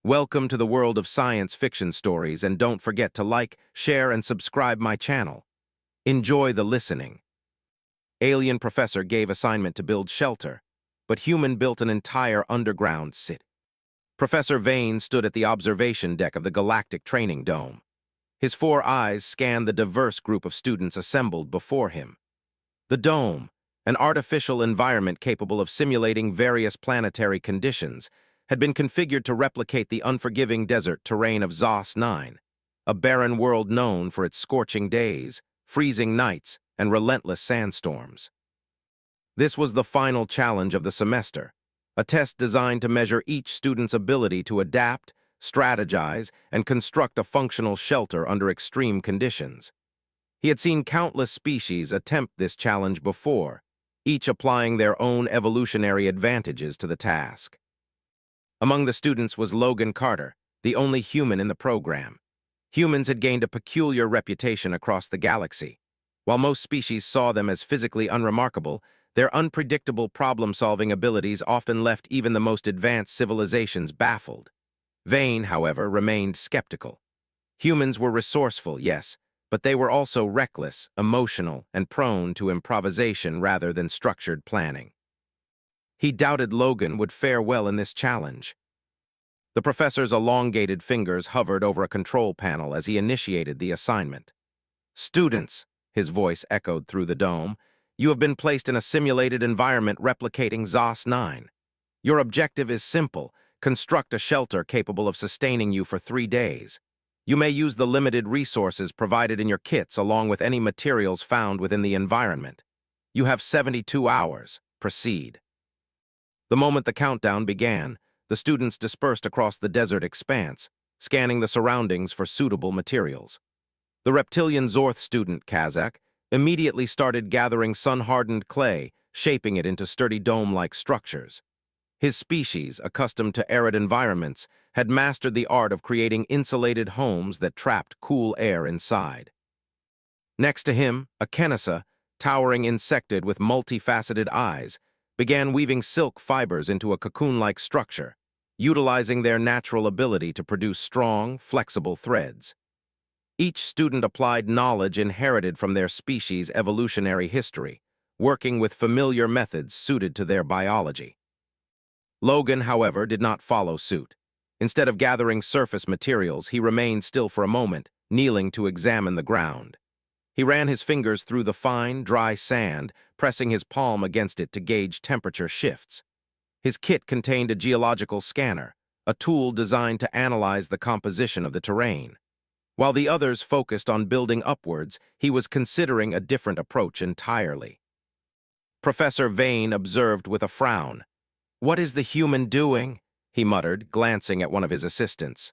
Welcome to the world of science fiction stories, and don't forget to like, share, and subscribe my channel. Enjoy the listening. Alien professor gave assignment to build shelter, but human built an entire underground city. Professor Vane stood at the observation deck of the Galactic Training Dome. His 4 eyes scanned the diverse group of students assembled before him. The dome, an artificial environment capable of simulating various planetary conditions, had been configured to replicate the unforgiving desert terrain of Zos 9, a barren world known for its scorching days, freezing nights, and relentless sandstorms. This was the final challenge of the semester, a test designed to measure each student's ability to adapt, strategize, and construct a functional shelter under extreme conditions. He had seen countless species attempt this challenge before, each applying their own evolutionary advantages to the task. Among the students was Logan Carter, the only human in the program. Humans had gained a peculiar reputation across the galaxy. While most species saw them as physically unremarkable, their unpredictable problem-solving abilities often left even the most advanced civilizations baffled. Vane, however, remained skeptical. Humans were resourceful, yes, but they were also reckless, emotional, and prone to improvisation rather than structured planning. He doubted Logan would fare well in this challenge. The professor's elongated fingers hovered over a control panel as he initiated the assignment. "Students," his voice echoed through the dome, "you have been placed in a simulated environment replicating Zos 9. Your objective is simple: construct a shelter capable of sustaining you for 3 days. You may use the limited resources provided in your kits along with any materials found within the environment. You have 72 hours. Proceed." The moment the countdown began, the students dispersed across the desert expanse, scanning the surroundings for suitable materials. The reptilian Zorth student, Kazak, immediately started gathering sun-hardened clay, shaping it into sturdy dome-like structures. His species, accustomed to arid environments, had mastered the art of creating insulated homes that trapped cool air inside. Next to him, a Kenessa, towering insectoid with multifaceted eyes, began weaving silk fibers into a cocoon-like structure, utilizing their natural ability to produce strong, flexible threads. Each student applied knowledge inherited from their species' evolutionary history, working with familiar methods suited to their biology. Logan, however, did not follow suit. Instead of gathering surface materials, he remained still for a moment, kneeling to examine the ground. He ran his fingers through the fine, dry sand, pressing his palm against it to gauge temperature shifts. His kit contained a geological scanner, a tool designed to analyze the composition of the terrain. While the others focused on building upwards, he was considering a different approach entirely. Professor Vane observed with a frown. "What is the human doing?" he muttered, glancing at one of his assistants.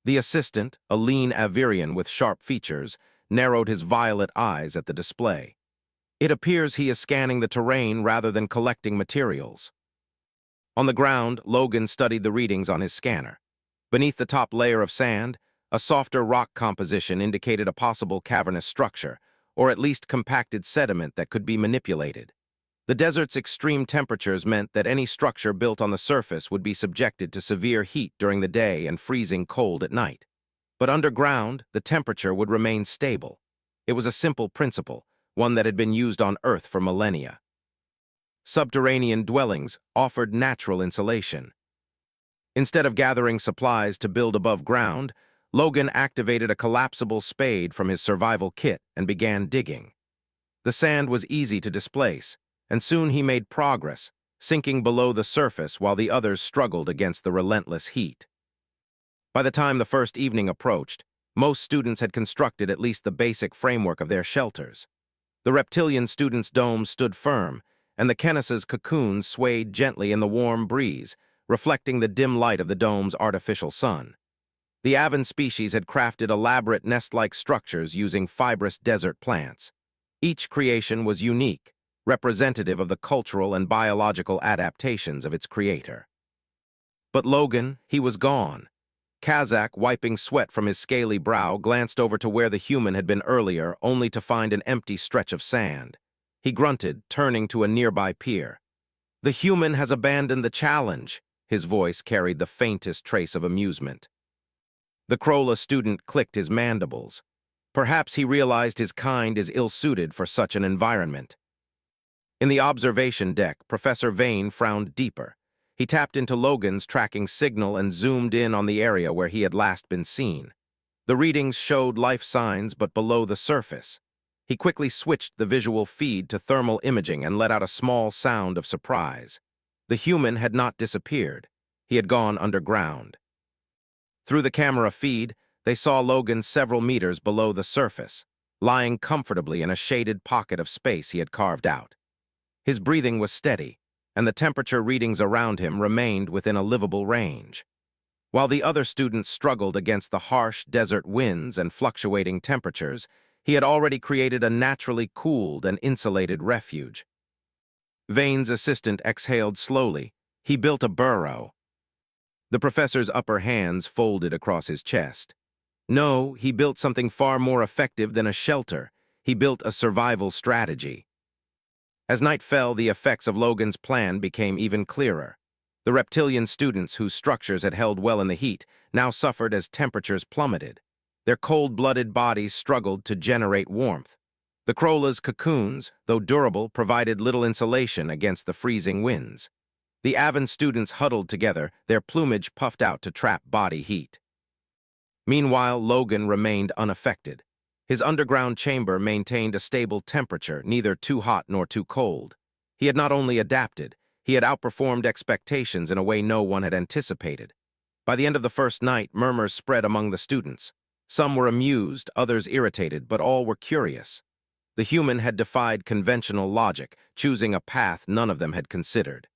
The assistant, a lean Avirian with sharp features, narrowed his violet eyes at the display. "It appears he is scanning the terrain rather than collecting materials." On the ground, Logan studied the readings on his scanner. Beneath the top layer of sand, a softer rock composition indicated a possible cavernous structure, or at least compacted sediment that could be manipulated. The desert's extreme temperatures meant that any structure built on the surface would be subjected to severe heat during the day and freezing cold at night. But underground, the temperature would remain stable. It was a simple principle, one that had been used on Earth for millennia. Subterranean dwellings offered natural insulation. Instead of gathering supplies to build above ground, Logan activated a collapsible spade from his survival kit and began digging. The sand was easy to displace, and soon he made progress, sinking below the surface while the others struggled against the relentless heat. By the time the first evening approached, most students had constructed at least the basic framework of their shelters. The reptilian students' domes stood firm, and the Kenessa's cocoons swayed gently in the warm breeze, reflecting the dim light of the dome's artificial sun. The Avan species had crafted elaborate nest-like structures using fibrous desert plants. Each creation was unique, representative of the cultural and biological adaptations of its creator. But Logan, he was gone. Kazak, wiping sweat from his scaly brow, glanced over to where the human had been earlier, only to find an empty stretch of sand. He grunted, turning to a nearby pier. "The human has abandoned the challenge," His voice carried the faintest trace of amusement. The Krola student clicked his mandibles. Perhaps he realized his kind is ill-suited for such an environment. In the observation deck, Professor Vane frowned deeper. He tapped into Logan's tracking signal and zoomed in on the area where he had last been seen. The readings showed life signs, but below the surface. He quickly switched the visual feed to thermal imaging and let out a small sound of surprise. The human had not disappeared. He had gone underground. Through the camera feed, they saw Logan several meters below the surface, lying comfortably in a shaded pocket of space he had carved out. His breathing was steady, and the temperature readings around him remained within a livable range. While the other students struggled against the harsh desert winds and fluctuating temperatures, he had already created a naturally cooled and insulated refuge. Vane's assistant exhaled slowly. He built a burrow. The professor's upper hands folded across his chest. No, he built something far more effective than a shelter. He built a survival strategy. As night fell, the effects of Logan's plan became even clearer. The reptilian students, whose structures had held well in the heat, now suffered as temperatures plummeted. Their cold-blooded bodies struggled to generate warmth. The Krola's cocoons, though durable, provided little insulation against the freezing winds. The Avon students huddled together, their plumage puffed out to trap body heat. Meanwhile, Logan remained unaffected. His underground chamber maintained a stable temperature, neither too hot nor too cold. He had not only adapted, he had outperformed expectations in a way no one had anticipated. By the end of the first night, murmurs spread among the students. Some were amused, others irritated, but all were curious. The human had defied conventional logic, choosing a path none of them had considered.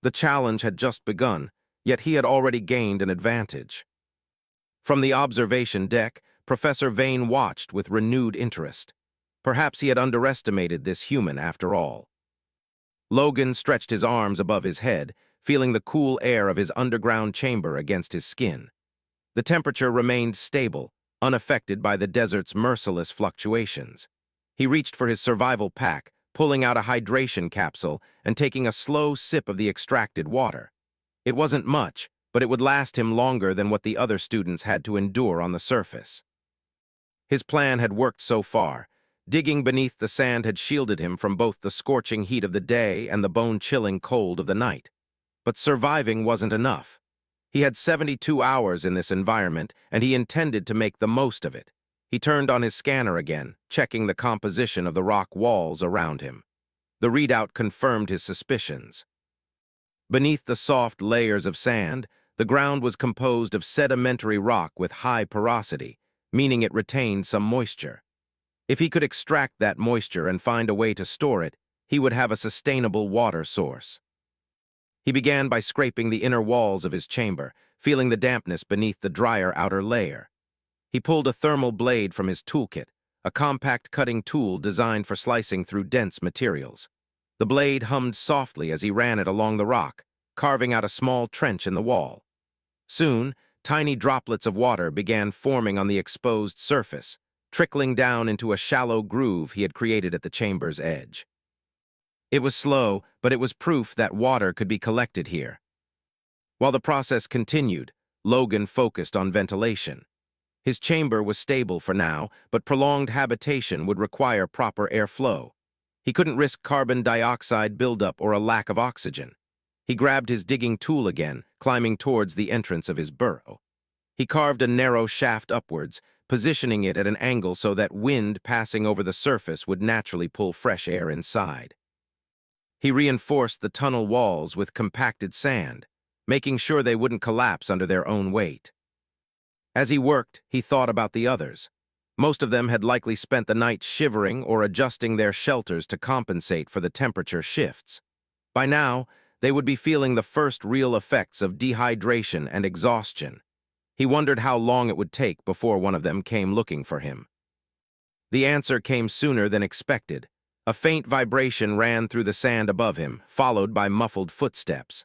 The challenge had just begun, yet he had already gained an advantage. From the observation deck, Professor Vane watched with renewed interest. Perhaps he had underestimated this human after all. Logan stretched his arms above his head, feeling the cool air of his underground chamber against his skin. The temperature remained stable, unaffected by the desert's merciless fluctuations. He reached for his survival pack, pulling out a hydration capsule and taking a slow sip of the extracted water. It wasn't much, but it would last him longer than what the other students had to endure on the surface. His plan had worked so far. Digging beneath the sand had shielded him from both the scorching heat of the day and the bone-chilling cold of the night. But surviving wasn't enough. He had 72 hours in this environment, and he intended to make the most of it. He turned on his scanner again, checking the composition of the rock walls around him. The readout confirmed his suspicions. Beneath the soft layers of sand, the ground was composed of sedimentary rock with high porosity, meaning it retained some moisture. If he could extract that moisture and find a way to store it, he would have a sustainable water source. He began by scraping the inner walls of his chamber, feeling the dampness beneath the drier outer layer. He pulled a thermal blade from his toolkit, a compact cutting tool designed for slicing through dense materials. The blade hummed softly as he ran it along the rock, carving out a small trench in the wall. Soon, tiny droplets of water began forming on the exposed surface, trickling down into a shallow groove he had created at the chamber's edge. It was slow, but it was proof that water could be collected here. While the process continued, Logan focused on ventilation. His chamber was stable for now, but prolonged habitation would require proper airflow. He couldn't risk carbon dioxide buildup or a lack of oxygen. He grabbed his digging tool again, climbing towards the entrance of his burrow. He carved a narrow shaft upwards, positioning it at an angle so that wind passing over the surface would naturally pull fresh air inside. He reinforced the tunnel walls with compacted sand, making sure they wouldn't collapse under their own weight. As he worked, he thought about the others. Most of them had likely spent the night shivering or adjusting their shelters to compensate for the temperature shifts. By now, they would be feeling the first real effects of dehydration and exhaustion. He wondered how long it would take before one of them came looking for him. The answer came sooner than expected. A faint vibration ran through the sand above him, followed by muffled footsteps.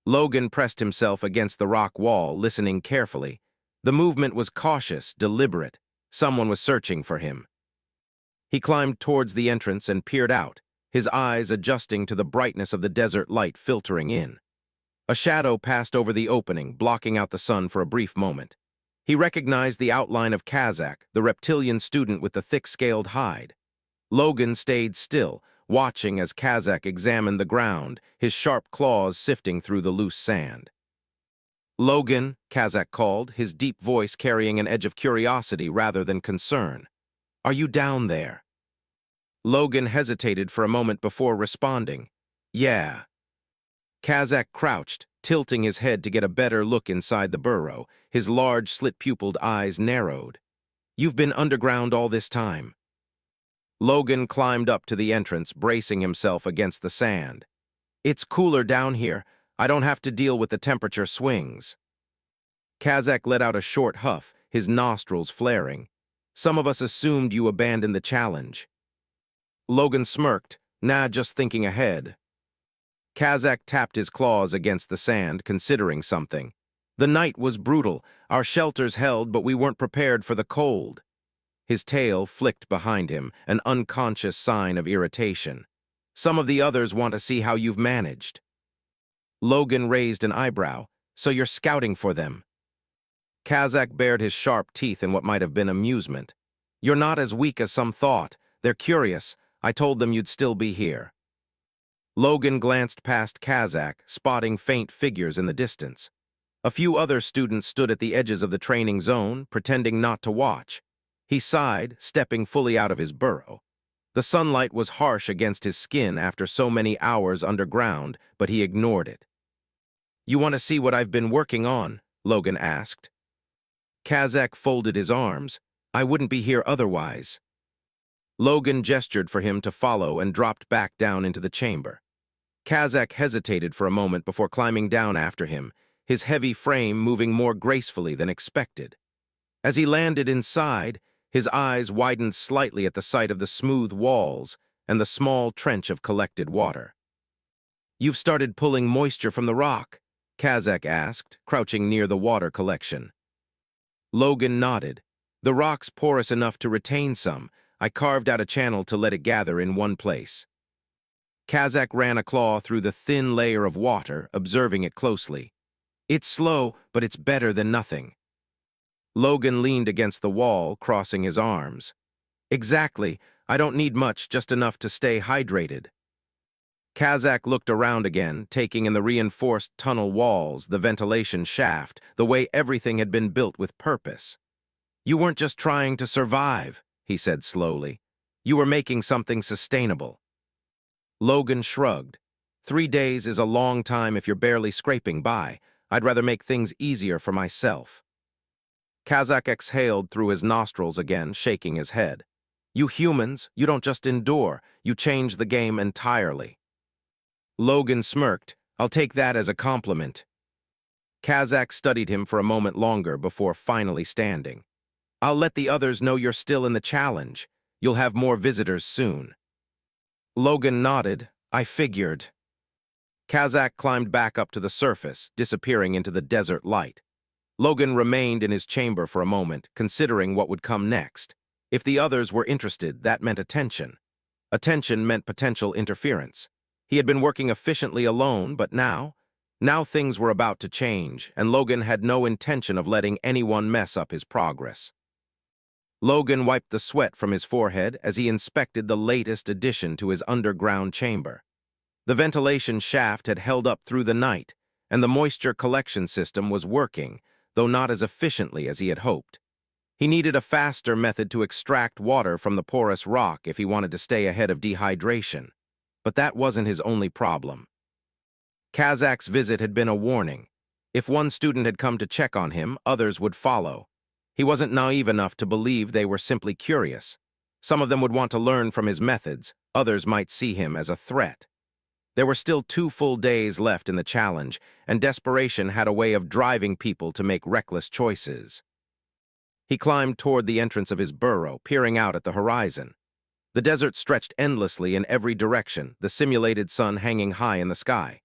Logan pressed himself against the rock wall, listening carefully. The movement was cautious, deliberate. Someone was searching for him. He climbed towards the entrance and peered out, his eyes adjusting to the brightness of the desert light filtering in. A shadow passed over the opening, blocking out the sun for a brief moment. He recognized the outline of Kazak, the reptilian student with the thick-scaled hide. Logan stayed still, watching as Kazak examined the ground, his sharp claws sifting through the loose sand. "Logan," Kazak called, his deep voice carrying an edge of curiosity rather than concern. "Are you down there?" Logan hesitated for a moment before responding. "Yeah." Kazak crouched, tilting his head to get a better look inside the burrow, his large, slit-pupiled eyes narrowed. "You've been underground all this time." Logan climbed up to the entrance, bracing himself against the sand. "It's cooler down here. I don't have to deal with the temperature swings." Kazak let out a short huff, his nostrils flaring. "Some of us assumed you abandoned the challenge." Logan smirked, "Nah, just thinking ahead." Kazak tapped his claws against the sand, considering something. "The night was brutal. Our shelters held, but we weren't prepared for the cold." His tail flicked behind him, an unconscious sign of irritation. "Some of the others want to see how you've managed." Logan raised an eyebrow. "So you're scouting for them?" Kazak bared his sharp teeth in what might have been amusement. "You're not as weak as some thought. They're curious. I told them you'd still be here." Logan glanced past Kazak, spotting faint figures in the distance. A few other students stood at the edges of the training zone, pretending not to watch. He sighed, stepping fully out of his burrow. The sunlight was harsh against his skin after so many hours underground, but he ignored it. "You want to see what I've been working on?" Logan asked. Kazak folded his arms. "I wouldn't be here otherwise." Logan gestured for him to follow and dropped back down into the chamber. Kazak hesitated for a moment before climbing down after him, his heavy frame moving more gracefully than expected. As he landed inside, his eyes widened slightly at the sight of the smooth walls and the small trench of collected water. "You've started pulling moisture from the rock?" Kazak asked, crouching near the water collection. Logan nodded. "The rock's porous enough to retain some. I carved out a channel to let it gather in one place." Kazak ran a claw through the thin layer of water, observing it closely. "It's slow, but it's better than nothing." Logan leaned against the wall, crossing his arms. "Exactly. I don't need much, just enough to stay hydrated." Kazak looked around again, taking in the reinforced tunnel walls, the ventilation shaft, the way everything had been built with purpose. "You weren't just trying to survive," he said slowly. "You were making something sustainable." Logan shrugged. 3 days is a long time if you're barely scraping by. I'd rather make things easier for myself." Kazak exhaled through his nostrils again, shaking his head. "You humans, you don't just endure, you change the game entirely." Logan smirked. "I'll take that as a compliment." Kazak studied him for a moment longer before finally standing. "I'll let the others know you're still in the challenge. You'll have more visitors soon." Logan nodded. "I figured." Kazak climbed back up to the surface, disappearing into the desert light. Logan remained in his chamber for a moment, considering what would come next. If the others were interested, that meant attention. Attention meant potential interference. He had been working efficiently alone, but now things were about to change, and Logan had no intention of letting anyone mess up his progress. Logan wiped the sweat from his forehead as he inspected the latest addition to his underground chamber. The ventilation shaft had held up through the night, and the moisture collection system was working, though not as efficiently as he had hoped. He needed a faster method to extract water from the porous rock if he wanted to stay ahead of dehydration. But that wasn't his only problem. Kazak's visit had been a warning. If one student had come to check on him, others would follow. He wasn't naive enough to believe they were simply curious. Some of them would want to learn from his methods, others might see him as a threat. There were still 2 full days left in the challenge, and desperation had a way of driving people to make reckless choices. He climbed toward the entrance of his burrow, peering out at the horizon. The desert stretched endlessly in every direction, the simulated sun hanging high in the sky.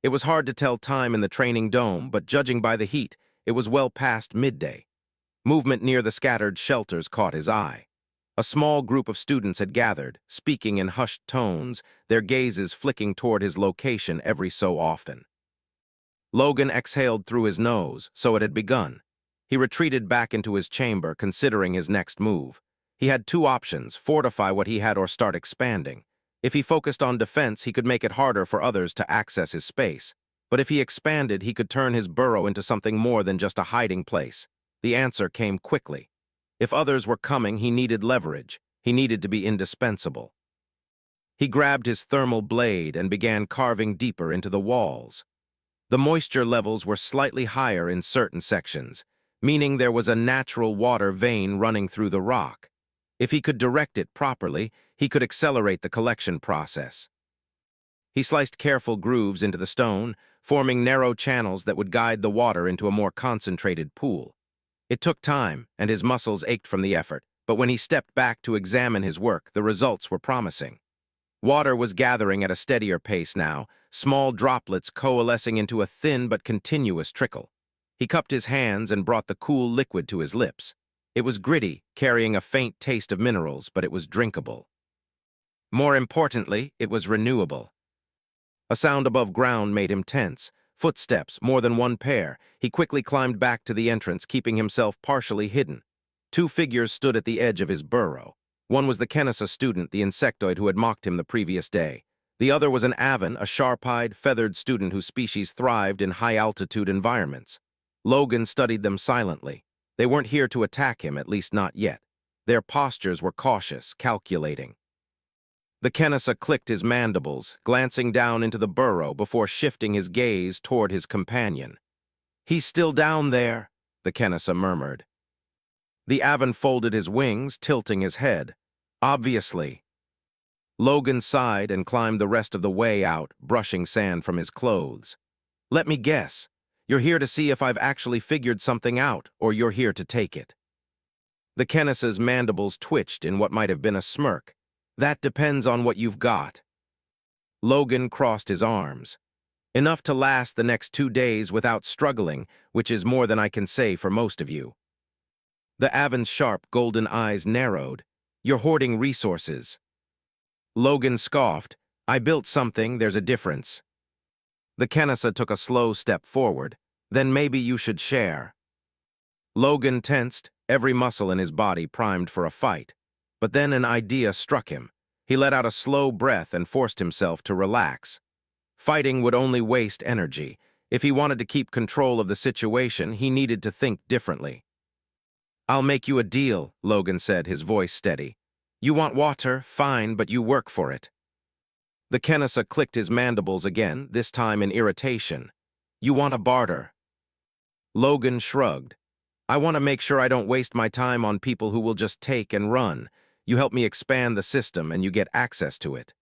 It was hard to tell time in the training dome, but judging by the heat, it was well past midday. Movement near the scattered shelters caught his eye. A small group of students had gathered, speaking in hushed tones, their gazes flicking toward his location every so often. Logan exhaled through his nose, so it had begun. He retreated back into his chamber, considering his next move. He had two options: fortify what he had or start expanding. If he focused on defense, he could make it harder for others to access his space. But if he expanded, he could turn his burrow into something more than just a hiding place. The answer came quickly. If others were coming, he needed leverage. He needed to be indispensable. He grabbed his thermal blade and began carving deeper into the walls. The moisture levels were slightly higher in certain sections, meaning there was a natural water vein running through the rock. If he could direct it properly, he could accelerate the collection process. He sliced careful grooves into the stone, forming narrow channels that would guide the water into a more concentrated pool. It took time, and his muscles ached from the effort, but when he stepped back to examine his work, the results were promising. Water was gathering at a steadier pace now, small droplets coalescing into a thin but continuous trickle. He cupped his hands and brought the cool liquid to his lips. It was gritty, carrying a faint taste of minerals, but it was drinkable. More importantly, it was renewable. A sound above ground made him tense. Footsteps, more than one pair. He quickly climbed back to the entrance, keeping himself partially hidden. Two figures stood at the edge of his burrow. One was the Kenesa student, the insectoid who had mocked him the previous day. The other was an Avon, a sharp-eyed, feathered student whose species thrived in high-altitude environments. Logan studied them silently. They weren't here to attack him, at least not yet. Their postures were cautious, calculating. The Kenesa clicked his mandibles, glancing down into the burrow before shifting his gaze toward his companion. "He's still down there," the Kenesa murmured. The Avon folded his wings, tilting his head. "Obviously." Logan sighed and climbed the rest of the way out, brushing sand from his clothes. "Let me guess. You're here to see if I've actually figured something out, or you're here to take it." The Kenesa's mandibles twitched in what might have been a smirk. "That depends on what you've got." Logan crossed his arms. "Enough to last the next 2 days without struggling, which is more than I can say for most of you." The Avon's sharp, golden eyes narrowed. "You're hoarding resources." Logan scoffed. "I built something, there's a difference." The Kenesa took a slow step forward. "Then maybe you should share." Logan tensed, every muscle in his body primed for a fight. But then an idea struck him. He let out a slow breath and forced himself to relax. Fighting would only waste energy. If he wanted to keep control of the situation, he needed to think differently. "I'll make you a deal," Logan said, his voice steady. "You want water? Fine, but you work for it." The Kenesa clicked his mandibles again, this time in irritation. "You want a barter?" Logan shrugged. "I want to make sure I don't waste my time on people who will just take and run. You help me expand the system, and you get access to it."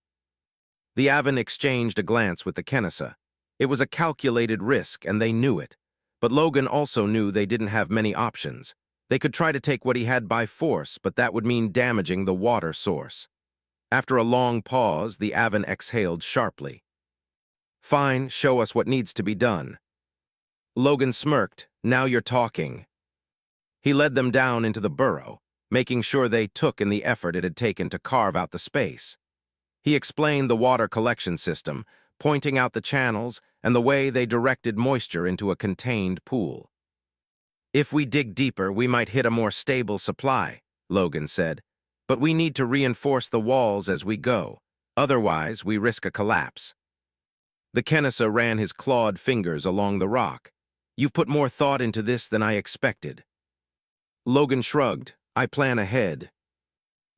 The Avon exchanged a glance with the Kenesa. It was a calculated risk, and they knew it. But Logan also knew they didn't have many options. They could try to take what he had by force, but that would mean damaging the water source. After a long pause, the Avon exhaled sharply. "Fine, show us what needs to be done." Logan smirked. "Now you're talking." He led them down into the burrow, making sure they took in the effort it had taken to carve out the space. He explained the water collection system, pointing out the channels and the way they directed moisture into a contained pool. "If we dig deeper, we might hit a more stable supply," Logan said. "But we need to reinforce the walls as we go. Otherwise, we risk a collapse." The Kenesa ran his clawed fingers along the rock. "You've put more thought into this than I expected." Logan shrugged. "I plan ahead."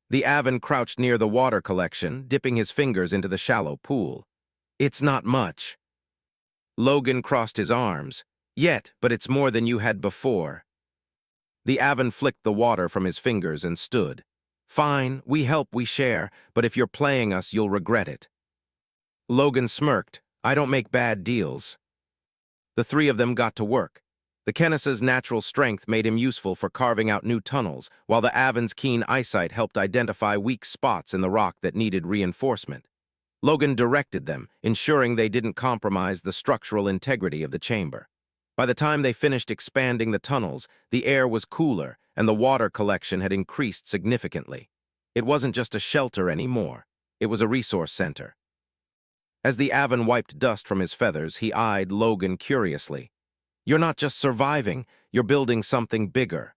The Avon crouched near the water collection, dipping his fingers into the shallow pool. "It's not much." Logan crossed his arms. "Yet, but it's more than you had before." The Avon flicked the water from his fingers and stood. "Fine, we help, we share, but if you're playing us, you'll regret it." Logan smirked. "I don't make bad deals." The three of them got to work. The Kenesa's natural strength made him useful for carving out new tunnels, while the Avon's keen eyesight helped identify weak spots in the rock that needed reinforcement. Logan directed them, ensuring they didn't compromise the structural integrity of the chamber. By the time they finished expanding the tunnels, the air was cooler and the water collection had increased significantly. It wasn't just a shelter anymore. It was a resource center. As the Avon wiped dust from his feathers, he eyed Logan curiously. "You're not just surviving, you're building something bigger."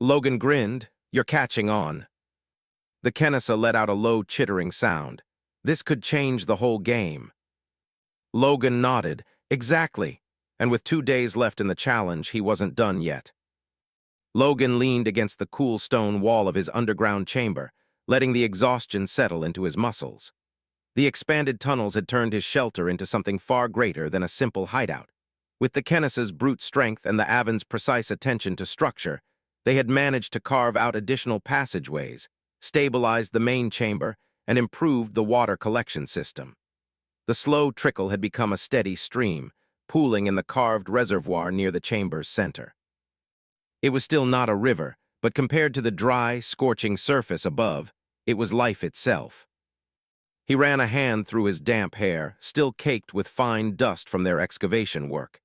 Logan grinned. "You're catching on." The Kenesa let out a low chittering sound. This could change the whole game. Logan nodded. "Exactly." And with 2 days left in the challenge, he wasn't done yet. Logan leaned against the cool stone wall of his underground chamber, letting the exhaustion settle into his muscles. The expanded tunnels had turned his shelter into something far greater than a simple hideout. With the Kenesa's brute strength and the Avon's precise attention to structure, they had managed to carve out additional passageways, stabilized the main chamber, and improved the water collection system. The slow trickle had become a steady stream, pooling in the carved reservoir near the chamber's center. It was still not a river, but compared to the dry, scorching surface above, it was life itself. He ran a hand through his damp hair, still caked with fine dust from their excavation work.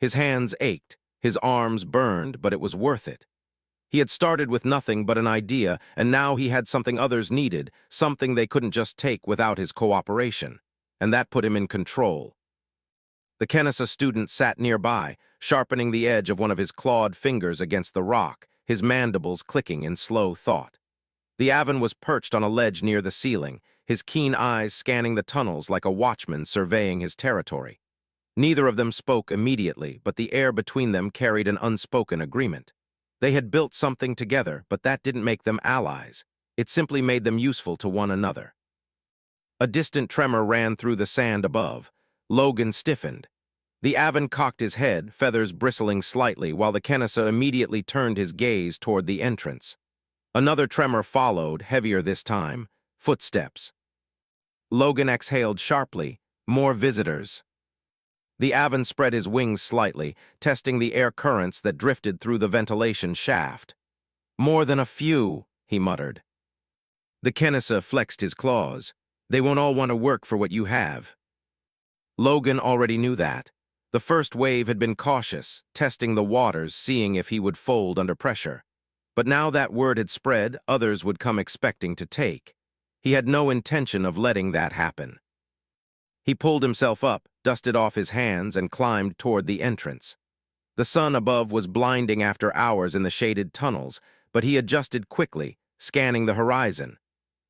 His hands ached, his arms burned, but it was worth it. He had started with nothing but an idea, and now he had something others needed, something they couldn't just take without his cooperation. And that put him in control. The Kenesa student sat nearby, sharpening the edge of one of his clawed fingers against the rock, his mandibles clicking in slow thought. The Avon was perched on a ledge near the ceiling, his keen eyes scanning the tunnels like a watchman surveying his territory. Neither of them spoke immediately, but the air between them carried an unspoken agreement. They had built something together, but that didn't make them allies. It simply made them useful to one another. A distant tremor ran through the sand above. Logan stiffened. The Avon cocked his head, feathers bristling slightly, while the Kenesa immediately turned his gaze toward the entrance. Another tremor followed, heavier this time. Footsteps. Logan exhaled sharply. More visitors. The Avon spread his wings slightly, testing the air currents that drifted through the ventilation shaft. "More than a few," he muttered. The Kenesa flexed his claws. "They won't all want to work for what you have." Logan already knew that. The first wave had been cautious, testing the waters, seeing if he would fold under pressure. But now that word had spread, others would come expecting to take. He had no intention of letting that happen. He pulled himself up, dusted off his hands, and climbed toward the entrance. The sun above was blinding after hours in the shaded tunnels, but he adjusted quickly, scanning the horizon.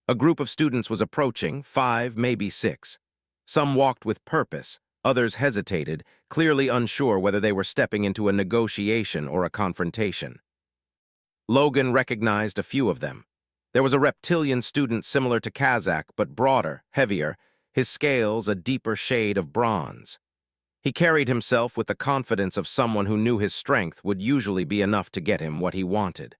A group of students was approaching, 5, maybe 6. Some walked with purpose, others hesitated, clearly unsure whether they were stepping into a negotiation or a confrontation. Logan recognized a few of them. There was a reptilian student similar to Kazakh, but broader, heavier, his scales a deeper shade of bronze. He carried himself with the confidence of someone who knew his strength would usually be enough to get him what he wanted.